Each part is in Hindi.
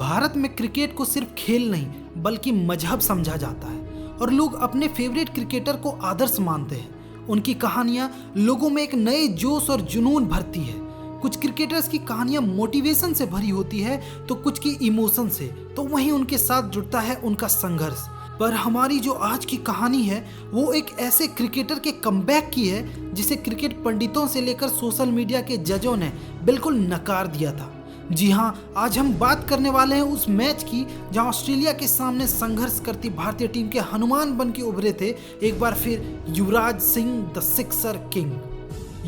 भारत में क्रिकेट को सिर्फ खेल नहीं बल्कि मजहब समझा जाता है और लोग अपने फेवरेट क्रिकेटर को आदर्श मानते हैं। उनकी कहानियां लोगों में एक नए जोश और जुनून भरती है। कुछ क्रिकेटर्स की कहानियां मोटिवेशन से भरी होती है तो कुछ की इमोशन से, तो वहीं उनके साथ जुड़ता है उनका संघर्ष। पर हमारी जो आज की कहानी है वो एक ऐसे क्रिकेटर के कमबैक की है जिसे क्रिकेट पंडितों से लेकर सोशल मीडिया के जजों ने बिल्कुल नकार दिया था। जी हाँ, आज हम बात करने वाले हैं उस मैच की जहां ऑस्ट्रेलिया के सामने संघर्ष करती भारतीय टीम के हनुमान बन के उभरे थे एक बार फिर Yuvraj Singh the sixer king.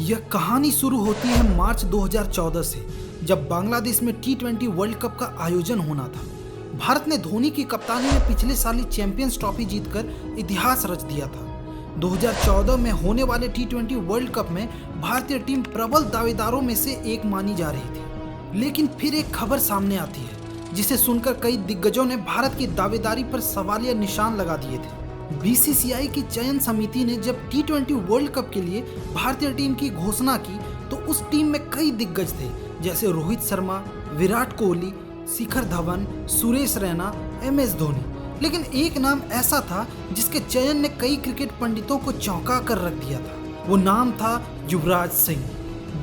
यह कहानी शुरू होती है मार्च 2014 से, जब बांग्लादेश में T20 वर्ल्ड कप का आयोजन होना था। भारत ने धोनी की कप्तानी में पिछले साल ही चैंपियंस ट्रॉफी जीतकर इतिहास रच दिया था। 2014 में होने वाले T20 वर्ल्ड कप में भारतीय टीम प्रबल दावेदारों में से एक मानी जा रही थी। लेकिन फिर एक खबर सामने आती है जिसे सुनकर कई दिग्गजों ने भारत की दावेदारी पर सवालिया निशान लगा दिए थे। बीसीसीआई की चयन समिति ने जब T20 वर्ल्ड कप के लिए भारतीय टीम की घोषणा की तो उस टीम में कई दिग्गज थे, जैसे रोहित शर्मा, विराट कोहली, शिखर धवन, सुरेश रैना, MS धोनी। लेकिन एक नाम ऐसा था जिसके चयन ने कई क्रिकेट पंडितों को चौंका कर रख दिया था। वो नाम था युवराज सिंह।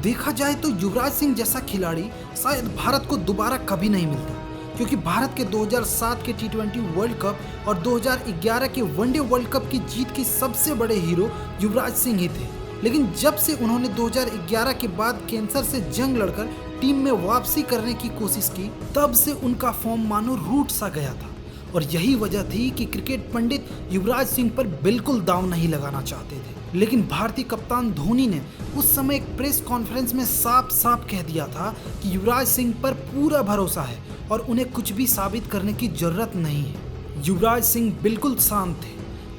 देखा जाए तो युवराज सिंह जैसा खिलाड़ी शायद भारत को दोबारा कभी नहीं मिलता, क्योंकि भारत के 2007 के T20 वर्ल्ड कप और 2011 के वनडे वर्ल्ड कप की जीत के सबसे बड़े हीरो युवराज सिंह ही थे। लेकिन जब से उन्होंने 2011 के बाद कैंसर से जंग लड़कर टीम में वापसी करने की कोशिश की, तब से उनका फॉर्म मानो रूठ सा गया था। और यही वजह थी कि क्रिकेट पंडित युवराज सिंह पर बिल्कुल दांव नहीं लगाना चाहते थे। लेकिन भारतीय कप्तान धोनी ने उस समय एक प्रेस कॉन्फ्रेंस में साफ साफ कह दिया था कि युवराज सिंह पर पूरा भरोसा है और उन्हें कुछ भी साबित करने की जरूरत नहीं है। युवराज सिंह बिल्कुल शांत थे,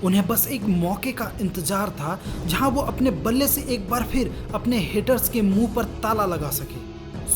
उन्हें बस एक मौके का इंतजार था जहां वो अपने बल्ले से एक बार फिर अपने हेटर्स के मुंह पर ताला लगा सके।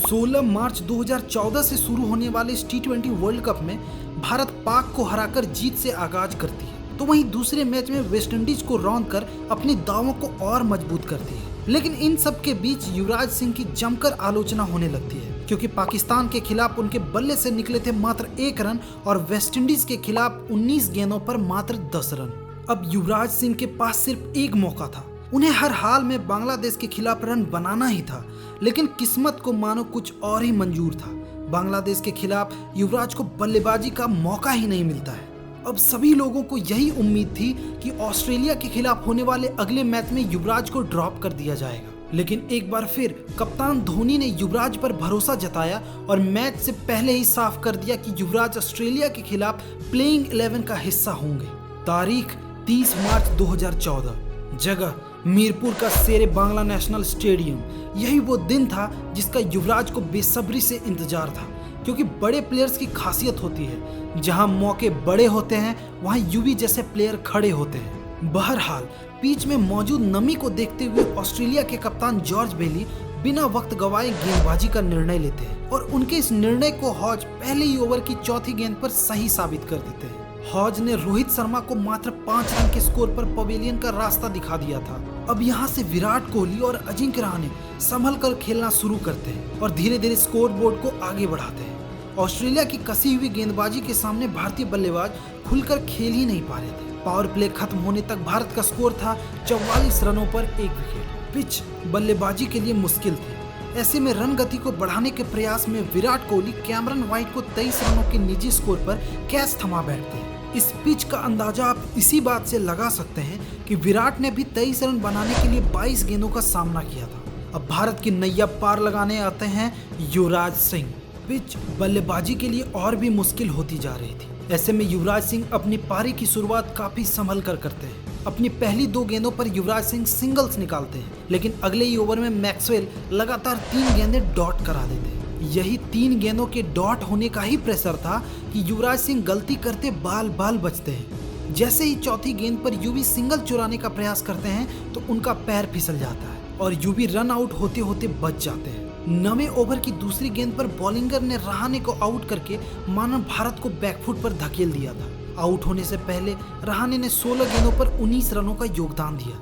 16 मार्च 2014 से शुरू होने वाले इस T20 वर्ल्ड कप में भारत पाक को हराकर जीत से आगाज करती है, तो वहीं दूसरे मैच में वेस्टइंडीज को रौंदकर अपनी दावों को और मजबूत करती है। लेकिन इन सब के बीच युवराज सिंह की जमकर आलोचना होने लगती है, क्योंकि पाकिस्तान के खिलाफ उनके बल्ले से निकले थे मात्र 1 रन और वेस्टइंडीज के खिलाफ 19 गेंदों पर मात्र 10 रन। अब युवराज सिंह के पास सिर्फ एक मौका था, उन्हें हर हाल में बांग्लादेश के खिलाफ रन बनाना ही था। लेकिन किस्मत को मानो कुछ और ही मंजूर था। बांग्लादेश के खिलाफ युवराज को बल्लेबाजी का मौका ही नहीं मिलता है। अब सभी लोगों को यही उम्मीद थी कि ऑस्ट्रेलिया के खिलाफ होने वाले अगले मैच में युवराज को ड्रॉप कर दिया जाएगा। लेकिन एक बार फिर कप्तान धोनी ने युवराज पर भरोसा जताया और मैच से पहले ही साफ कर दिया कि युवराज ऑस्ट्रेलिया के खिलाफ प्लेइंग 11 का हिस्सा होंगे। तारीख 30 मार्च 2014, जगह मीरपुर का शेरे बांग्ला नेशनल स्टेडियम। यही वो दिन था जिसका युवराज को बेसब्री से इंतजार था, क्योंकि बड़े प्लेयर्स की खासियत होती है, जहां मौके बड़े होते हैं वहां युवी जैसे प्लेयर खड़े होते हैं। बहरहाल पिच में मौजूद नमी को देखते हुए ऑस्ट्रेलिया के कप्तान जॉर्ज बेली बिना वक्त गवाए गेंदबाजी का निर्णय लेते हैं और उनके इस निर्णय को हॉज पहले ही ओवर की चौथी गेंद पर सही साबित कर देते हैं। हॉज ने रोहित शर्मा को मात्र 5 रन के स्कोर पर पवेलियन का रास्ता दिखा दिया था। अब यहाँ से विराट कोहली और अजिंक्य रहाणे संभल कर खेलना शुरू करते हैं और धीरे धीरे स्कोर बोर्ड को आगे बढ़ाते हैं। ऑस्ट्रेलिया की कसी हुई गेंदबाजी के सामने भारतीय बल्लेबाज खुलकर खेल ही नहीं पा रहे थे। पावर प्ले खत्म होने तक भारत का स्कोर था 44 रनों पर 1 विकेट। पिच बल्लेबाजी के लिए मुश्किल थी। ऐसे में रन गति को बढ़ाने के प्रयास में विराट कोहली कैमरन व्हाइट को 23 रनों के निजी स्कोर पर कैच थमा बैठते हैं। इस पिच का अंदाजा आप इसी बात से लगा सकते हैं कि विराट ने भी 23 रन बनाने के लिए 22 गेंदों का सामना किया था। अब भारत की नैया पार लगाने आते हैं युवराज सिंह। पिच बल्लेबाजी के लिए और भी मुश्किल होती जा रही थी। ऐसे में युवराज सिंह अपनी पारी की शुरुआत काफी संभल कर करते हैं। अपनी पहली 2 गेंदों पर युवराज सिंह सिंगल्स निकालते हैं, लेकिन अगले ही ओवर में मैक्सवेल लगातार 3 गेंदें डॉट करा देते हैं। यही 3 गेंदों के डॉट होने का ही प्रेशर था कि युवराज सिंह गलती करते बाल बाल बचते हैं। जैसे ही चौथी गेंद पर युवी सिंगल चुराने का प्रयास करते हैं तो उनका पैर फिसल जाता है और युवी रन आउट होते होते बच जाते हैं। 9वें ओवर की दूसरी गेंद पर बॉलिंगर ने रहाणे को आउट करके मानो भारत को बैकफुट पर धकेल दिया था। आउट होने से पहले रहाणे ने 16 गेंदों पर 19 रनों का योगदान दिया।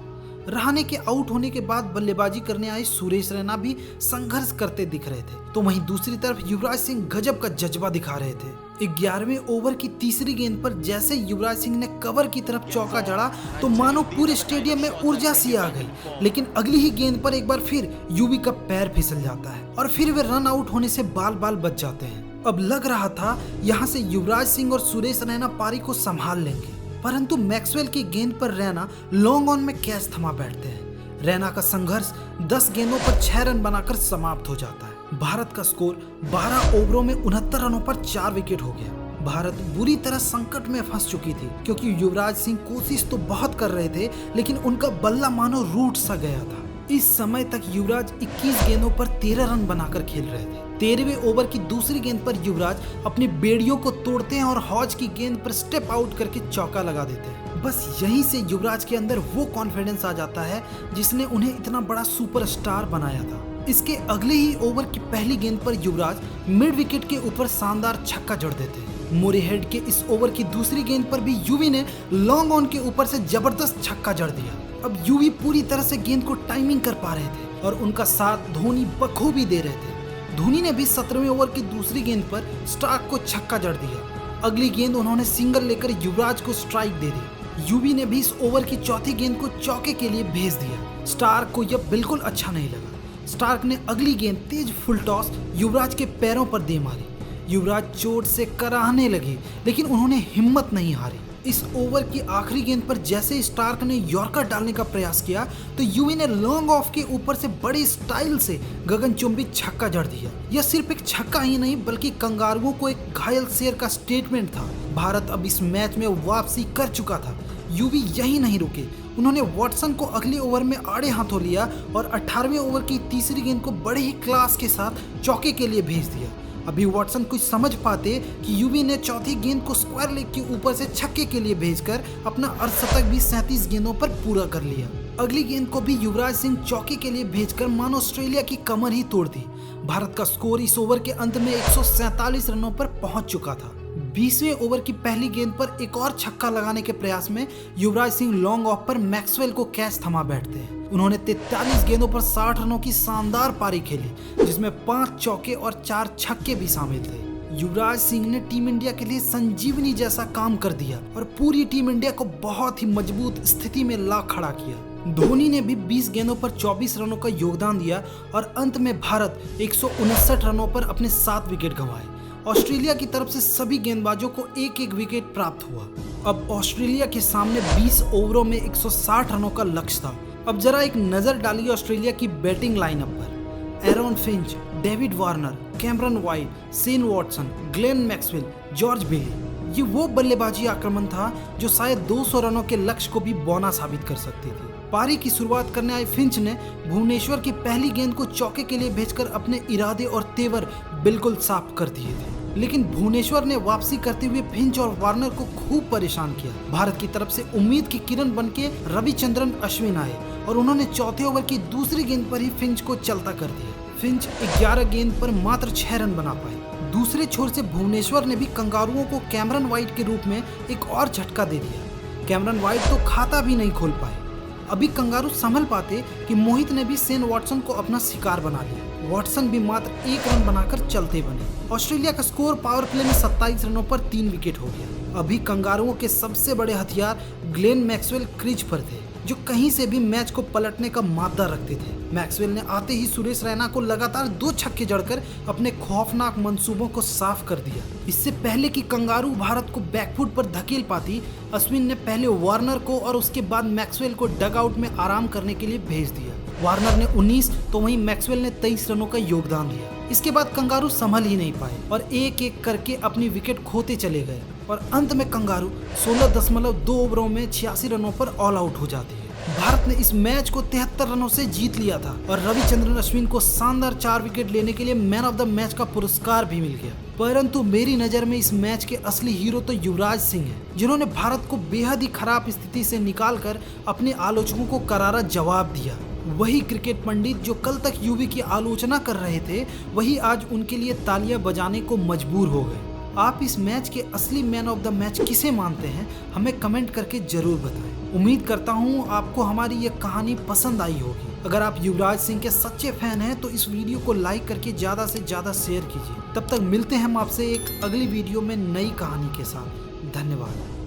रहाणे के आउट होने के बाद बल्लेबाजी करने आए सुरेश रैना भी संघर्ष करते दिख रहे थे, तो वहीं दूसरी तरफ युवराज सिंह गजब का जज्बा दिखा रहे थे। 11वें ओवर की तीसरी गेंद पर जैसे युवराज सिंह ने कवर की तरफ चौका जड़ा तो मानो पूरे स्टेडियम में ऊर्जा सी आ गई, लेकिन अगली ही गेंद पर एक बार फिर युवी का पैर फिसल जाता है और फिर वे रन आउट होने से बाल बाल बच जाते हैं। अब लग रहा था यहाँ से युवराज सिंह और सुरेश रैना पारी को संभाल लेंगे, परंतु मैक्सवेल की गेंद पर रैना लॉन्ग ऑन में कैच थमा बैठते हैं। रैना का संघर्ष 10 गेंदों पर 6 रन बनाकर समाप्त हो जाता है। भारत का स्कोर 12 ओवरों में 69 रनों पर 4 विकेट हो गया। भारत बुरी तरह संकट में फंस चुकी थी, क्योंकि युवराज सिंह कोशिश तो बहुत कर रहे थे, लेकिन उनका बल्ला मानो रूठ सा गया था। इस समय तक युवराज 21 गेंदों पर 13 रन बनाकर खेल रहे थे। 13वें ओवर की दूसरी गेंद पर युवराज अपनी बेड़ियों को तोड़ते हैं और हॉज की गेंद पर स्टेप आउट करके चौका लगा देते हैं। बस यहीं से युवराज के अंदर वो कॉन्फिडेंस आ जाता है जिसने उन्हें इतना बड़ा सुपरस्टार बनाया था। इसके अगले ही ओवर की पहली गेंद पर युवराज मिड विकेट के ऊपर शानदार छक्का जड़ देते हैं। मोरेहेड के इस ओवर की दूसरी गेंद पर भी युवी ने लॉन्ग ऑन के ऊपर से जबरदस्त छक्का जड़ दिया। अब युवी पूरी तरह से गेंद को टाइमिंग कर पा रहे थे और उनका साथ धोनी बखूबी दे रहे थे। धोनी ने भी 17वें ओवर की दूसरी गेंद पर स्टार्क को छक्का जड़ दिया। अगली गेंद उन्होंने सिंगल लेकर युवराज को स्ट्राइक दे दी। युवी ने भी इस ओवर की चौथी गेंद को चौके के लिए भेज दिया। स्टार्क को यह बिल्कुल अच्छा नहीं लगा। स्टार्क ने अगली गेंद तेज फुल टॉस युवराज के पैरों पर दे मारी। युवराज चोट से कराहने लगे, लेकिन उन्होंने हिम्मत नहीं हारी। इस ओवर की आखिरी गेंद पर जैसे स्टार्क ने यॉर्कर डालने का प्रयास किया तो युवी ने लॉन्ग ऑफ के ऊपर से बड़ी स्टाइल से गगनचुंबी छक्का जड़ दिया। यह सिर्फ एक छक्का ही नहीं, बल्कि कंगारुओं को एक घायल शेर का स्टेटमेंट था। भारत अब इस मैच में वापसी कर चुका था। युवी यही नहीं रुके, उन्होंने वॉटसन को अगले ओवर में आड़े हाथों लिया और 18वें ओवर की तीसरी गेंद को बड़े ही क्लास के साथ चौके के लिए भेज दिया। अभी वॉटसन कुछ समझ पाते कि युवी ने चौथी गेंद को स्क्वायर लेग के ऊपर से छक्के के लिए भेजकर अपना अर्धशतक भी 37 गेंदों पर पूरा कर लिया। अगली गेंद को भी युवराज सिंह चौके के लिए भेजकर मानो ऑस्ट्रेलिया की कमर ही तोड़ दी। भारत का स्कोर इस ओवर के अंत में 147 रनों पर पहुंच चुका था। 20वें ओवर की पहली गेंद पर एक और छक्का लगाने के प्रयास में युवराज सिंह लॉन्ग ऑफ पर मैक्सवेल को कैच थमा बैठते हैं। उन्होंने 43 गेंदों पर 60 रनों की शानदार पारी खेली, जिसमें 5 चौके और 4 छक्के भी शामिल थे। युवराज सिंह ने टीम इंडिया के लिए संजीवनी जैसा काम कर दिया और पूरी टीम इंडिया को बहुत ही मजबूत स्थिति में ला खड़ा किया। धोनी ने भी 20 गेंदों पर 24 रनों का योगदान दिया और अंत में भारत 159 रनों पर अपने 7 विकेट गंवाए। ऑस्ट्रेलिया की तरफ से सभी गेंदबाजों को एक एक विकेट प्राप्त हुआ। अब ऑस्ट्रेलिया के सामने 20 ओवरों में 160 रनों का लक्ष्य था। अब जरा एक नजर डालिए ऑस्ट्रेलिया की बैटिंग लाइनअप पर। Aaron Finch, David Warner, Cameron White, Shane Watson, Glenn Maxwell, George Bailey, ये वो बल्लेबाजी आक्रमण था जो शायद 200 रनों के लक्ष्य को भी बौना साबित कर सकती थी। पारी की शुरुआत करने आए फिंच ने भुवनेश्वर की पहली गेंद को चौके के लिए भेजकर अपने इरादे और तेवर बिल्कुल साफ कर दिए थे, लेकिन भुवनेश्वर ने वापसी करते हुए फिंच और वार्नर को खूब परेशान किया। भारत की तरफ से उम्मीद की किरण बनके रविचंद्रन अश्विन आए और उन्होंने चौथे ओवर की दूसरी गेंद पर ही फिंच को चलता कर दिया। फिंच 11 गेंद पर मात्र 6 रन बना पाए। दूसरे छोर से भुवनेश्वर ने भी कंगारुओं को कैमरन वाइट के रूप में एक और झटका दे दिया। कैमरन वाइट तो खाता भी नहीं खोल पाए। अभी कंगारू संभल पाते कि मोहित ने भी शेन वॉटसन को अपना शिकार बना लिया। वॉटसन भी मात्र 1 रन बनाकर चलते बने। ऑस्ट्रेलिया का स्कोर पावर प्ले में 27 रनों पर 3 विकेट हो गया। अभी कंगारुओं के सबसे बड़े हथियार ग्लेन मैक्सवेल क्रीज पर थे, जो कहीं से भी मैच को पलटने का मादा रखते थे। मैक्सवेल ने आते ही सुरेश रैना को लगातार 2 छक्के जड़कर अपने खौफनाक मंसूबों को साफ कर दिया। इससे पहले कि कंगारू भारत को बैकफुट पर धकेल पाती, अश्विन ने पहले वार्नर को और उसके बाद मैक्सवेल को डगआउट में आराम करने के लिए भेज दिया। वार्नर ने 19 तो वहीं मैक्सवेल ने 23 रनों का योगदान दिया। इसके बाद कंगारू संभल ही नहीं पाए और एक एक करके अपनी विकेट खोते चले गए और अंत में कंगारू 16.2 ओवरों में 86 रनों पर ऑल आउट हो जाती है। भारत ने इस मैच को 73 रनों से जीत लिया था और रविचंद्रन अश्विन को शानदार 4 विकेट लेने के लिए मैन ऑफ द मैच का पुरस्कार भी मिल गया। परंतु मेरी नज़र में इस मैच के असली हीरो तो युवराज सिंह हैं, जिन्होंने भारत को बेहद ही खराब स्थिति से निकालकर अपने आलोचकों को करारा जवाब दिया। वही क्रिकेट पंडित जो कल तक युवी की आलोचना कर रहे थे, वही आज उनके लिए तालियां बजाने को मजबूर हो गए। आप इस मैच के असली मैन ऑफ द मैच किसे मानते हैं, हमें कमेंट करके जरूर बताएं। उम्मीद करता हूँ आपको हमारी ये कहानी पसंद आई होगी। अगर आप युवराज सिंह के सच्चे फैन हैं तो इस वीडियो को लाइक करके ज़्यादा से ज़्यादा शेयर कीजिए। तब तक मिलते हैं हम आपसे एक अगली वीडियो में नई कहानी के साथ। धन्यवाद।